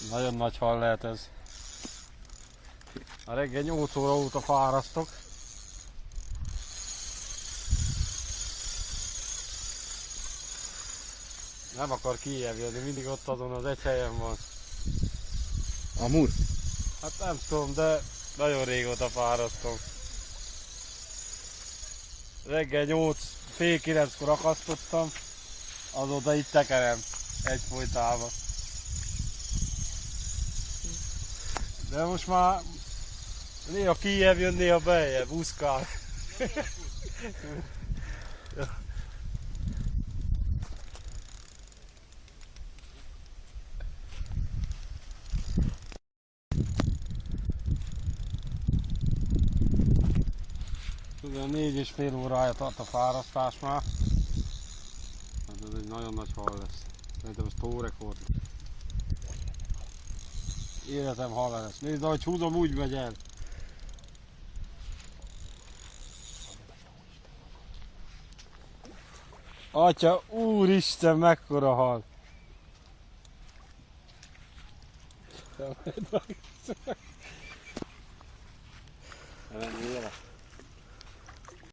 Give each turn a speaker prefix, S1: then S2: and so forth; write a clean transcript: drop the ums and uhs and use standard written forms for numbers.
S1: Nagyon nagy hal lehet ez. A reggel 8 óra óta fárasztok. Nem akar kijjebb jönni, mindig ott azon az egy helyen van.
S2: Amúr?
S1: Hát nem tudom, de nagyon régóta fárasztom. Reggel 8, fél 9-kor akasztottam, azóta itt tekerem egyfolytában. De most már néha kijjebb jön, néha beljebb, úszkál. Ugye 4,5 órája tart a fárasztás már. Hát ez egy nagyon nagy hal lesz. Szerintem ez tórekord. Életem hal lesz. Nézd, ahogy húzom, úgy megy el. Atya, úristen, mekkora hal! Nem,